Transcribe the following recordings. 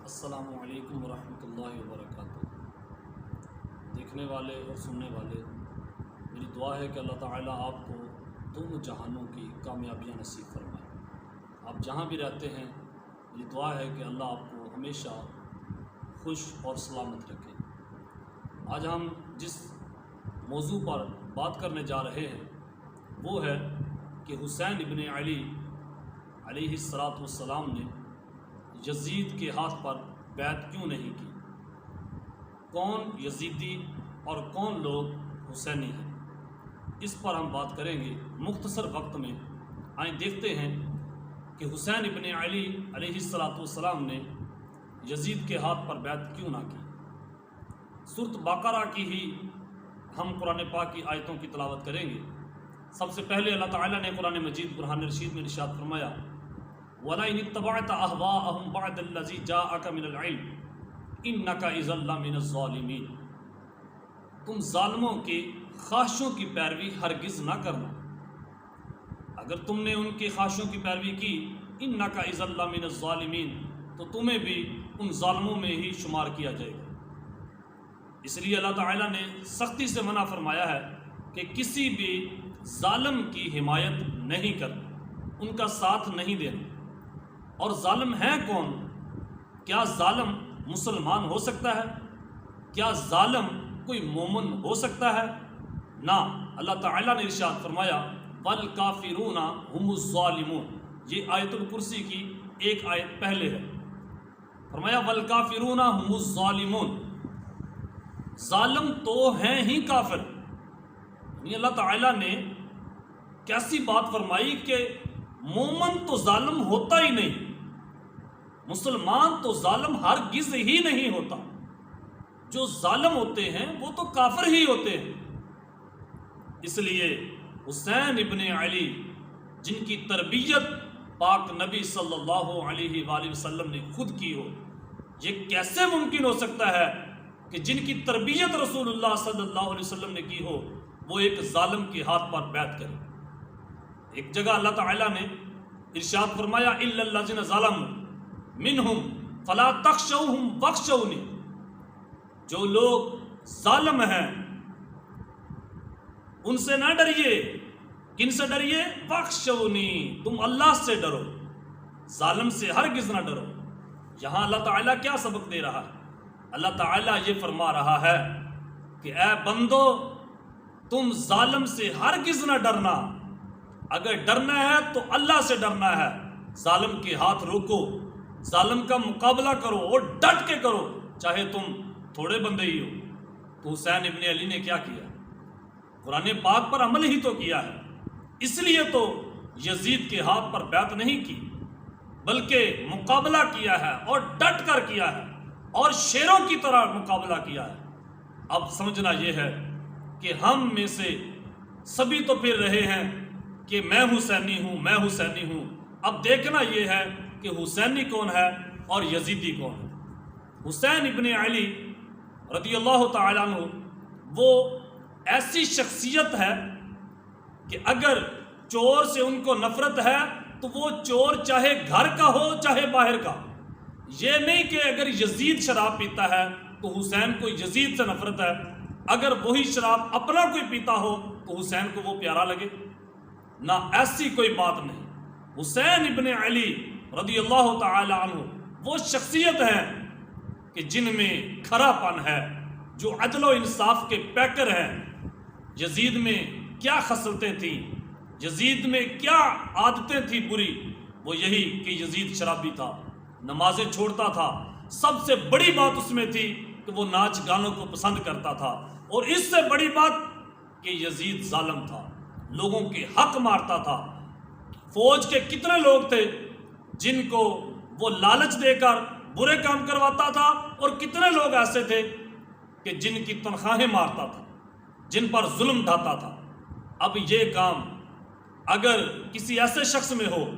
السلام علیکم ورحمۃ اللہ وبرکاتہ۔ دیکھنے والے اور سننے والے، میری دعا ہے کہ اللہ تعالیٰ آپ کو دونوں جہانوں کی کامیابیاں نصیب فرمائے۔ آپ جہاں بھی رہتے ہیں، میری دعا ہے کہ اللہ آپ کو ہمیشہ خوش اور سلامت رکھے۔ آج ہم جس موضوع پر بات کرنے جا رہے ہیں وہ ہے کہ حسین ابن علی علیہ السلام نے یزید کے ہاتھ پر بیعت کیوں نہیں کی؟ کون یزیدی اور کون لوگ حسینی ہیں؟ اس پر ہم بات کریں گے مختصر وقت میں۔ آئیں دیکھتے ہیں کہ حسین ابن علی علیہ السلام نے یزید کے ہاتھ پر بیعت کیوں نہ کی۔ سورۃ بقرہ کی ہی ہم قرآن پاک کی آیتوں کی تلاوت کریں گے۔ سب سے پہلے اللہ تعالیٰ نے قرآن مجید برہان رشید میں ارشاد فرمایا، وَلَئِنِ اتَّبَعْتَ أَهْوَاءَهُمْ بَعْدَ الَّذِي جَاءَكَ مِنَ الْعِلْمِ إِنَّكَ إِذًا لَّمِنَ الظَّالِمِينَ۔ تم ظالموں کی خواہشوں کی پیروی ہرگز نہ کرنا۔ اگر تم نے ان کی خواہشوں کی پیروی کی، إِنَّكَ إِذًا لَّمِنَ الظَّالِمِينَ، تو تمہیں بھی ان ظالموں میں ہی شمار کیا جائے گا۔ اس لیے اللہ تعالیٰ نے سختی سے منع فرمایا ہے کہ کسی بھی ظالم کی حمایت نہیں کرنا، ان کا ساتھ نہیں دینا۔ اور ظالم ہے کون؟ کیا ظالم مسلمان ہو سکتا ہے؟ کیا ظالم کوئی مومن ہو سکتا ہے؟ نہ، اللہ تعالیٰ نے ارشاد فرمایا، وَالْكَافِرُونَ هُمُ الظَّالِمُونَ۔ یہ آیت الکرسی کی ایک آیت پہلے ہے۔ فرمایا وَالْكَافِرُونَ هُمُ الظَّالِمُونَ، ظالم تو ہیں ہی کافر۔ یعنی اللہ تعالیٰ نے کیسی بات فرمائی کہ مومن تو ظالم ہوتا ہی نہیں، مسلمان تو ظالم ہرگز ہی نہیں ہوتا۔ جو ظالم ہوتے ہیں وہ تو کافر ہی ہوتے ہیں۔ اس لیے حسین ابن علی، جن کی تربیت پاک نبی صلی اللہ علیہ وآلہ وسلم نے خود کی ہو، یہ کیسے ممکن ہو سکتا ہے کہ جن کی تربیت رسول اللہ صلی اللہ علیہ وسلم نے کی ہو وہ ایک ظالم کے ہاتھ پر بیعت کرے؟ ایک جگہ اللہ تعالیٰ نے ارشاد فرمایا، إِلَّا الَّذِينَ ظَلَمُوا مِنْهُمْ فَلَا تَخْشَوْهُمْ وَاخْشَوْنِي۔ جو لوگ ظالم ہیں ان سے نہ ڈریے۔ کن سے ڈریے؟ وَاخْشَوْنِي، تم اللہ سے ڈرو، ظالم سے ہرگز نہ ڈرو۔ یہاں اللہ تعالیٰ کیا سبق دے رہا ہے؟ اللہ تعالیٰ یہ فرما رہا ہے کہ اے بندو، تم ظالم سے ہرگز نہ ڈرنا۔ اگر ڈرنا ہے تو اللہ سے ڈرنا ہے۔ ظالم کے ہاتھ روکو، ظالم کا مقابلہ کرو اور ڈٹ کے کرو، چاہے تم تھوڑے بندے ہی ہو۔ تو حسین ابن علی نے کیا کیا؟ قرآن پاک پر عمل ہی تو کیا ہے۔ اس لیے تو یزید کے ہاتھ پر بیعت نہیں کی، بلکہ مقابلہ کیا ہے اور ڈٹ کر کیا ہے اور شیروں کی طرح مقابلہ کیا ہے۔ اب سمجھنا یہ ہے کہ ہم میں سے سبھی تو پھر رہے ہیں کہ میں حسینی ہوں، میں حسینی ہوں۔ اب دیکھنا یہ ہے کہ حسینی کون ہے اور یزیدی کون ہے۔ حسین ابن علی رضی اللہ تعالیٰ عنہ وہ ایسی شخصیت ہے کہ اگر چور سے ان کو نفرت ہے تو وہ چور چاہے گھر کا ہو چاہے باہر کا۔ یہ نہیں کہ اگر یزید شراب پیتا ہے تو حسین کو یزید سے نفرت ہے، اگر وہی شراب اپنا کوئی پیتا ہو تو حسین کو وہ پیارا لگے، نہ، ایسی کوئی بات نہیں۔ حسین ابن علی رضی اللہ تعالی عنہ وہ شخصیت ہے کہ جن میں کھرا پن ہے، جو عدل و انصاف کے پیکر ہیں۔ یزید میں کیا خصلتیں تھیں، یزید میں کیا عادتیں تھیں بری، وہ یہی کہ یزید شرابی تھا، نمازیں چھوڑتا تھا۔ سب سے بڑی بات اس میں تھی کہ وہ ناچ گانوں کو پسند کرتا تھا، اور اس سے بڑی بات کہ یزید ظالم تھا، لوگوں کے حق مارتا تھا۔ فوج کے کتنے لوگ تھے جن کو وہ لالچ دے کر برے کام کرواتا تھا، اور کتنے لوگ ایسے تھے کہ جن کی تنخواہیں مارتا تھا، جن پر ظلم ڈھاتا تھا۔ اب یہ کام اگر کسی ایسے شخص میں ہو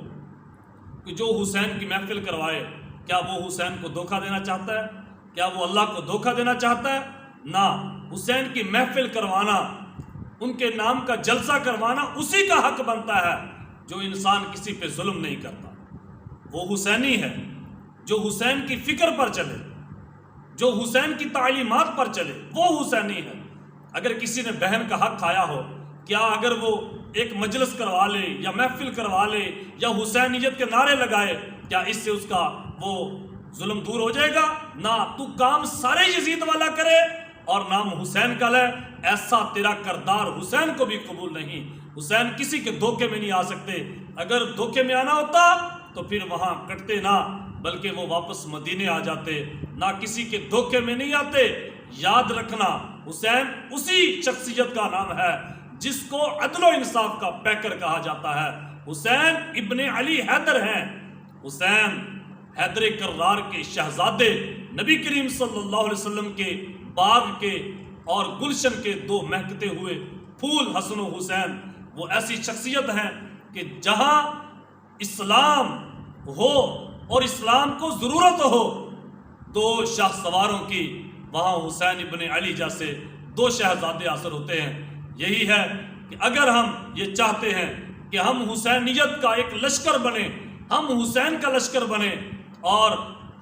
کہ جو حسین کی محفل کروائے، کیا وہ حسین کو دھوکہ دینا چاہتا ہے؟ کیا وہ اللہ کو دھوکہ دینا چاہتا ہے؟ نہ، حسین کی محفل کروانا، ان کے نام کا جلسہ کروانا اسی کا حق بنتا ہے جو انسان کسی پہ ظلم نہیں کرتا، وہ حسینی ہے۔ جو حسین کی فکر پر چلے، جو حسین کی تعلیمات پر چلے، وہ حسینی ہے۔ اگر کسی نے بہن کا حق کھایا ہو، کیا اگر وہ ایک مجلس کروا لے یا محفل کروا لے یا حسینیت کے نعرے لگائے، کیا اس سے اس کا وہ ظلم دور ہو جائے گا؟ نہ، تو کام سارے یزید والا کرے اور نام حسین کا لے، ایسا تیرا کردار حسین کو بھی قبول نہیں۔ حسین کسی کے دھوکے میں نہیں آ سکتے، اگر دھوکے میں آنا ہوتا تو پھر وہاں کٹتے نہ، بلکہ وہ واپس مدینے آ جاتے، نہ کسی کے دھوکے میں نہیں آتے۔ یاد رکھنا، حسین اسی شخصیت کا نام ہے جس کو عدل و انصاف کا پیکر کہا جاتا ہے۔ حسین ابن علی حیدر ہیں، حسین حیدر کرار کے شہزادے، نبی کریم صلی اللہ علیہ وسلم کے باغ کے اور گلشن کے دو مہکتے ہوئے پھول حسن و حسین، وہ ایسی شخصیت ہیں کہ جہاں اسلام ہو اور اسلام کو ضرورت ہو دو شاہ سواروں کی، وہاں حسین ابن علی جیسے دو شہزادے حاصل ہوتے ہیں۔ یہی ہے کہ اگر ہم یہ چاہتے ہیں کہ ہم حسینیت کا ایک لشکر بنیں، ہم حسین کا لشکر بنیں اور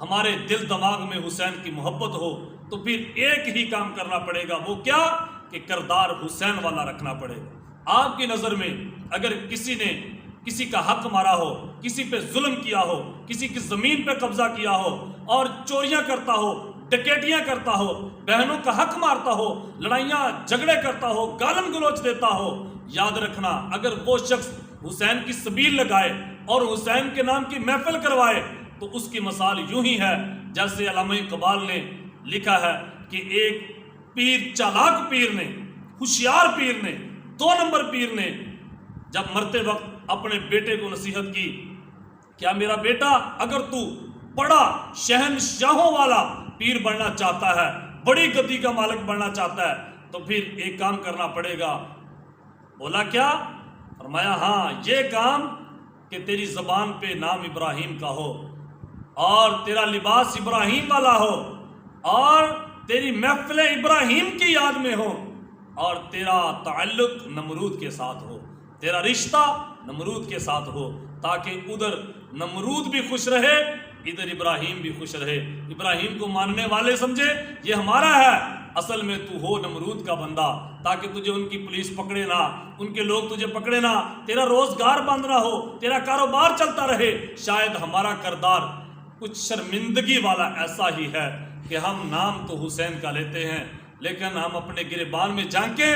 ہمارے دل دماغ میں حسین کی محبت ہو، تو پھر ایک ہی کام کرنا پڑے گا، وہ کیا کہ کردار حسین والا رکھنا پڑے گا۔ آپ کی نظر میں اگر کسی نے کسی کا حق مارا ہو، کسی پہ ظلم کیا ہو، کسی کی زمین پہ قبضہ کیا ہو اور چوریاں کرتا ہو، ڈکیٹیاں کرتا ہو، بہنوں کا حق مارتا ہو، لڑائیاں جھگڑے کرتا ہو، گالم گلوچ دیتا ہو، یاد رکھنا اگر وہ شخص حسین کی سبیل لگائے اور حسین کے نام کی محفل کروائے تو اس کی مثال یوں ہی ہے جیسے علامہ اقبال نے لکھا ہے کہ ایک پیر، چالاک پیر نے، ہوشیار پیر نے، 2 نمبر پیر نے جب مرتے وقت اپنے بیٹے کو نصیحت کی، کیا میرا بیٹا اگر تو بڑا شہنشاہوں والا پیر بننا چاہتا ہے، بڑی گدی کا مالک بننا چاہتا ہے، تو پھر ایک کام کرنا پڑے گا۔ بولا کیا؟ فرمایا ہاں، یہ کام کہ تیری زبان پہ نام ابراہیم کا ہو اور تیرا لباس ابراہیم والا ہو اور تیری محفل ابراہیم کی یاد میں ہو اور تیرا تعلق نمرود کے ساتھ ہو، تیرا رشتہ نمرود کے ساتھ ہو، تاکہ ادھر نمرود بھی خوش رہے، ادھر ابراہیم بھی خوش رہے، ابراہیم کو ماننے والے سمجھے یہ ہمارا ہے، اصل میں تو ہو نمرود کا بندہ، تاکہ تجھے ان کی پولیس پکڑے نہ، ان کے لوگ تجھے پکڑے نہ، تیرا روزگار بند نہ ہو، تیرا کاروبار چلتا رہے۔ شاید ہمارا کردار کچھ شرمندگی والا ایسا ہی ہے کہ ہم نام تو حسین کا لیتے ہیں لیکن ہم اپنے گریبان میں جھانکیں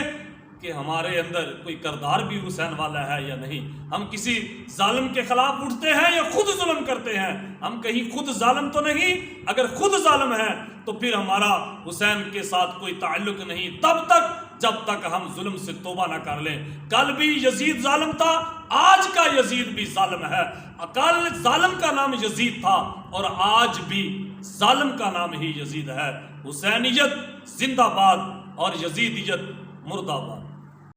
کہ ہمارے اندر کوئی کردار بھی حسین والا ہے یا نہیں۔ ہم کسی ظالم کے خلاف اٹھتے ہیں یا خود ظلم کرتے ہیں؟ ہم کہیں خود ظالم تو نہیں؟ اگر خود ظالم ہیں تو پھر ہمارا حسین کے ساتھ کوئی تعلق نہیں تب تک جب تک ہم ظلم سے توبہ نہ کر لیں۔ کل بھی یزید ظالم تھا، آج کا یزید بھی ظالم ہے۔ کل ظالم کا نام یزید تھا اور آج بھی ظالم کا نام ہی یزید ہے۔ حسینیت زندہ باد اور یزیدیت مردہ باد۔